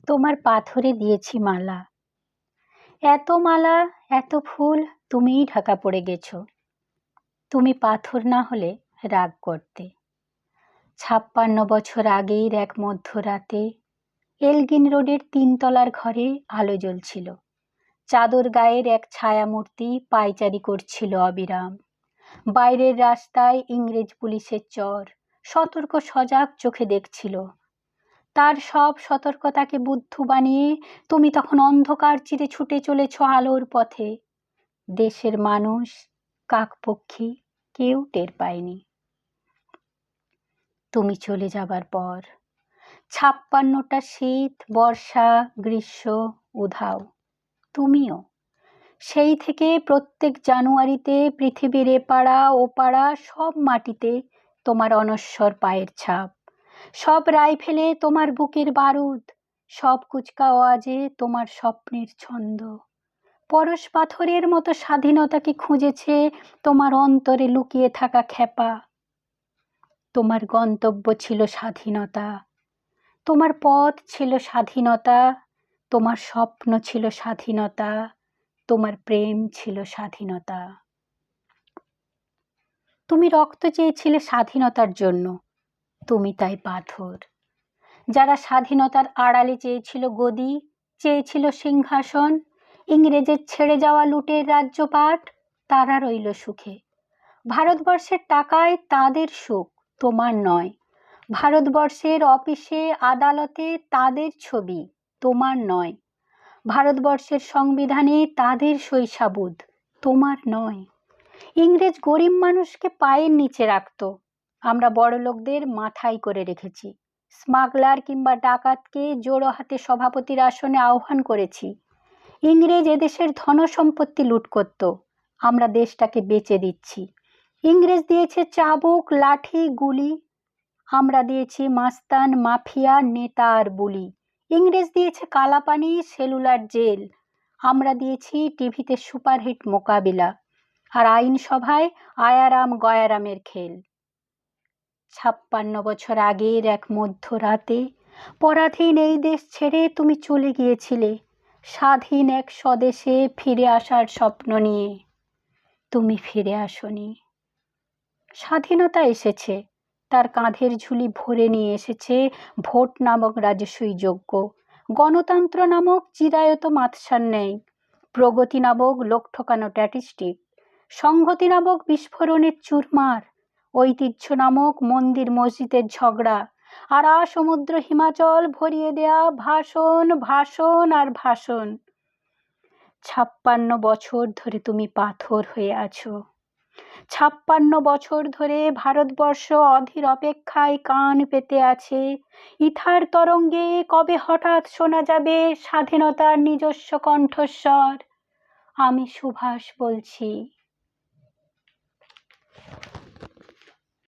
তোমার পাথরে দিয়েছি মালা, এত মালা, এত ফুল, তুমিই ঢাকা পড়ে গেছো। তুমি পাথর না হলে রাগ করতে। 56 বছর আগের এক মধ্যরাতে এলগিন রোডের 3 তলার ঘরে আলো জ্বলছিল। চাদর গায়ের এক ছায়ামূর্তি পায়চারি করছিল অবিরাম। বাইরের রাস্তায় ইংরেজ পুলিশের চর সতর্ক সজাগ চোখে দেখছিল। তার সব সতর্কতাকে বুদ্ধ বানিয়ে তুমি তখন অন্ধকার চিরে ছুটে চলেছ আলোর পথে। দেশের মানুষ, কাকপক্ষী কেউ টের পায়নি। তুমি চলে যাবার পর 56টা শীত, বর্ষা, গ্রীষ্ম, উধাও, তুমিও। সেই থেকে প্রত্যেক জানুয়ারিতে পৃথিবীর এপাড়া ওপাড়া সব মাটিতে তোমার অনশ্বর পায়ের ছাপ, সব রাইফেলে তোমার বুকের বারুদ, সব কুচকা আওয়াজে তোমার স্বপ্নের ছন্দ। পরশ পাথরের মতো স্বাধীনতাকে খুঁজেছে তোমার অন্তরে লুকিয়ে থাকা খেপা। তোমার গন্তব্য ছিল স্বাধীনতা, তোমার পথ ছিল স্বাধীনতা, তোমার স্বপ্ন ছিল স্বাধীনতা, তোমার প্রেম ছিল স্বাধীনতা। তুমি রক্ত চেয়েছিলে স্বাধীনতার জন্য, তুমি তাই পাথর। যারা স্বাধীনতার আড়ালে চেয়েছিল গদি, চেয়েছিল সিংহাসন, ইংরেজের ছেড়ে যাওয়া লুটের রাজ্যপাট, তারা রইল সুখে। ভারতবর্ষের টাকায় তাদের সুখ, তোমার নয়। ভারতবর্ষের অফিসে আদালতে তাদের ছবি, তোমার নয়। ভারতবর্ষের সংবিধানে তাদের শৈশাবুদ, তোমার নয়। ইংরেজ গরিব মানুষকে পায়ের নিচে রাখত, আমরা বড়লোকদের মাথায় করে রেখেছি। স্মাগলার কিংবা ডাকাতকে জোড়ো হাতে সভাপতির আসনে আহ্বান করেছি। ইংরেজ এদেশের ধনসম্পত্তি লুট করত, আমরা দেশটাকে বেচে দিচ্ছি। ইংরেজ দিয়েছে চাবুক, লাঠি, গুলি, আমরা দিয়েছি মাস্তান, মাফিয়া, নেতা আর বুলি। ইংরেজ দিয়েছে কালাপানি, সেলুলার জেল, আমরা দিয়েছি টিভিতে সুপারহিট মোকাবিলা আর আইনসভায় আয়ারাম গয়ারামের খেল। 56 বছর আগের এক মধ্যরাতে পরাধীন এই দেশ ছেড়ে তুমি চলে গিয়েছিলে স্বাধীন এক স্বদেশে ফিরে আসার স্বপ্ন নিয়ে। তুমি ফিরে আসনি। স্বাধীনতা এসেছে, তার কাঁধের ঝুলি ভরে নিয়ে এসেছে ভোট নামক রাজসূয় যজ্ঞ, গণতন্ত্র নামক চিরায়ত মাতসার নেই, প্রগতি নামক লোক ঠকানো স্ট্যাটিস্টিক, সংহতি নামক বিস্ফোরণের চুরমার, ঐতিহ্য নামক মন্দির মসজিদের ঝগড়া, আর সমুদ্র হিমাচল ভরিয়ে দেয়া ভাষণ, ভাষণ আর ভাষণ। 56 বছর ধরে তুমি পাথর হয়ে আছো। 56 বছর ধরে ভারতবর্ষ অধীর অপেক্ষায় কান পেতে আছে, ইথার তরঙ্গে কবে হঠাৎ শোনা যাবে স্বাধীনতার নিজস্ব কণ্ঠস্বর। আমি সুভাষ বলছি।